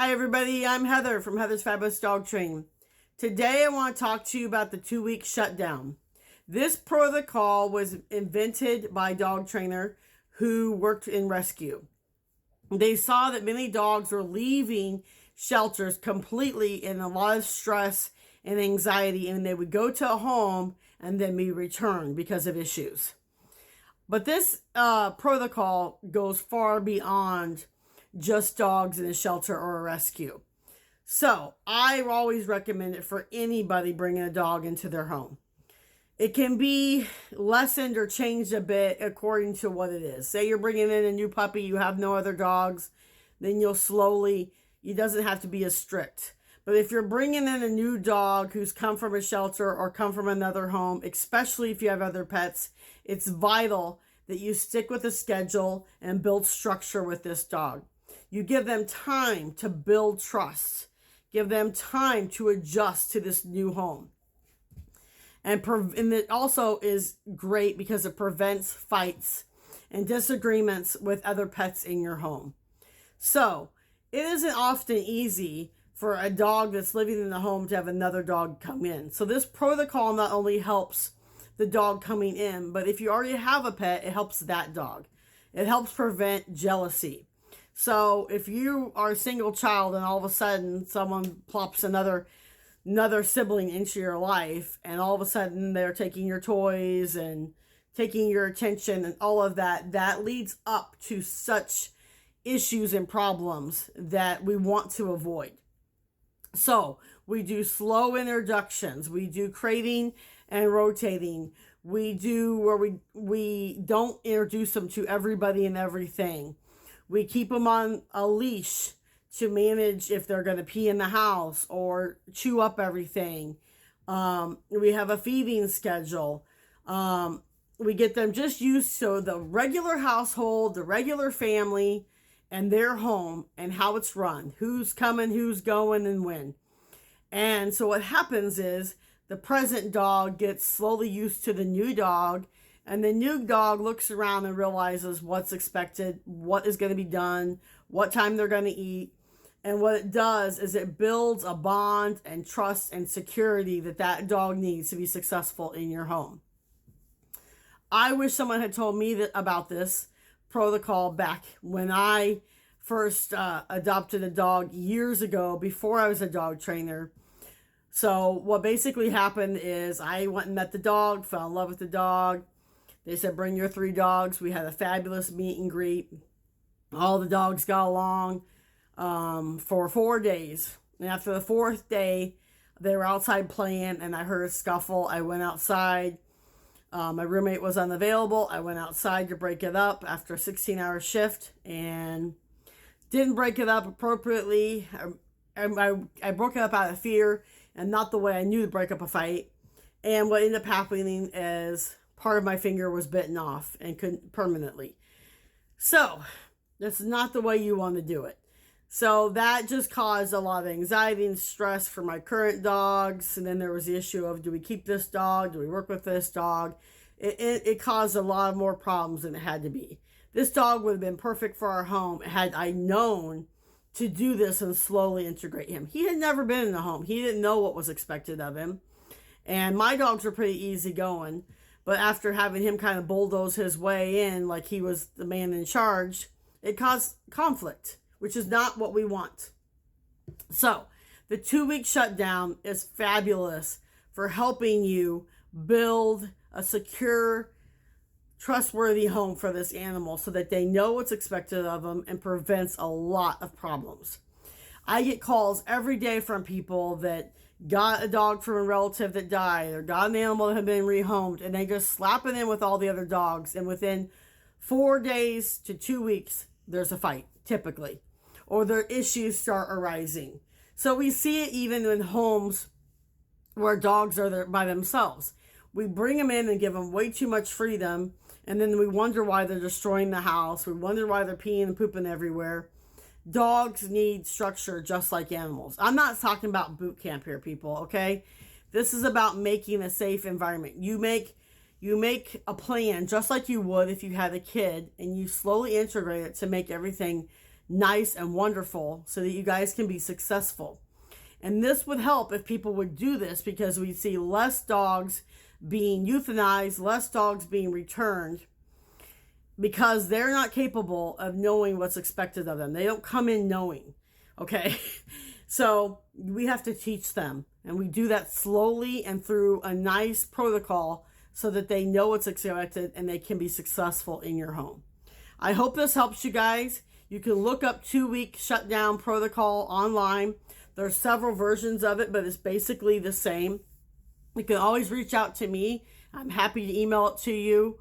Hi everybody, I'm Heather from Heather's Fabulous Dog Training. Today I want to talk to you about the 2-week shutdown. This protocol was invented by a dog trainer who worked in rescue. They saw that many dogs were leaving shelters completely in a lot of stress and anxiety, and they would go to a home and then be returned because of issues. But this protocol goes far beyond just dogs in a shelter or a rescue. So I always recommend it for anybody bringing a dog into their home. It can be lessened or changed a bit according to what it is. Say you're bringing in a new puppy, you have no other dogs, then it doesn't have to be as strict. But if you're bringing in a new dog who's come from a shelter or come from another home, especially if you have other pets, it's vital that you stick with a schedule and build structure with this dog. You give them time to build trust. Give them time to adjust to this new home. And it also is great because it prevents fights and disagreements with other pets in your home. So it isn't often easy for a dog that's living in the home to have another dog come in. So this protocol not only helps the dog coming in, but if you already have a pet, it helps that dog. It helps prevent jealousy. So if you are a single child and all of a sudden someone plops another sibling into your life, and all of a sudden they're taking your toys and taking your attention and all of that, that leads up to such issues and problems that we want to avoid. So we do slow introductions. We do crating and rotating. We do where we don't introduce them to everybody and everything. We keep them on a leash to manage if they're going to pee in the house or chew up everything. We have a feeding schedule. We get them just used to the regular household, the regular family, and their home and how it's run. Who's coming, who's going, and when. And so what happens is the present dog gets slowly used to the new dog, and the new dog looks around and realizes what's expected, what is going to be done, what time they're going to eat. And what it does is it builds a bond and trust and security that dog needs to be successful in your home. I wish someone had told me about this protocol back when I first adopted a dog years ago, before I was a dog trainer. So what basically happened is I went and met the dog, fell in love with the dog. They said, bring your 3 dogs. We had a fabulous meet and greet. All the dogs got along for 4 days. And after the 4th day, they were outside playing and I heard a scuffle. I went outside. My roommate was unavailable. I went outside to break it up after a 16-hour shift and didn't break it up appropriately. I broke it up out of fear and not the way I knew to break up a fight. And what ended up happening is part of my finger was bitten off and couldn't permanently. So that's not the way you want to do it. So that just caused a lot of anxiety and stress for my current dogs. And then there was the issue of, do we keep this dog? Do we work with this dog? It caused a lot more problems than it had to be. This dog would have been perfect for our home had I known to do this and slowly integrate him. He had never been in a home. He didn't know what was expected of him. And my dogs are pretty easygoing. But after having him kind of bulldoze his way in like he was the man in charge, it caused conflict, which is not what we want. So the 2-week shutdown is fabulous for helping you build a secure, trustworthy home for this animal so that they know what's expected of them and prevents a lot of problems. I get calls every day from people that got a dog from a relative that died or got an animal that had been rehomed, and they just slap it in with all the other dogs, and within 4 days to 2 weeks there's a fight, typically, or their issues start arising. So we see it even in homes where dogs are there by themselves. We bring them in and give them way too much freedom, and then we wonder why they're destroying the house. We wonder why they're peeing and pooping everywhere. Dogs need structure just like animals. I'm not talking about boot camp here, people, okay? This is about making a safe environment. You make a plan just like you would if you had a kid, and you slowly integrate it to make everything nice and wonderful so that you guys can be successful. And this would help if people would do this, because we see less dogs being euthanized, less dogs being returned, because they're not capable of knowing what's expected of them. They don't come in knowing, okay? So we have to teach them, and we do that slowly and through a nice protocol so that they know what's expected and they can be successful in your home. I hope this helps you guys. You can look up 2-week shutdown protocol online. There's several versions of it, but it's basically the same. You can always reach out to me. I'm happy to email it to you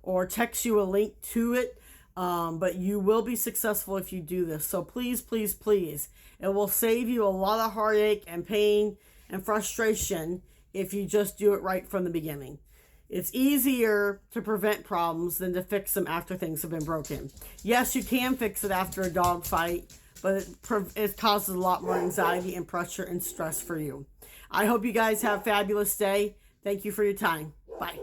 or text you a link to it. But you will be successful if you do this. So please, please, please. It will save you a lot of heartache and pain and frustration if you just do it right from the beginning. It's easier to prevent problems than to fix them after things have been broken. Yes, you can fix it after a dog fight, but it causes a lot more anxiety and pressure and stress for you. I hope you guys have a fabulous day. Thank you for your time. Bye.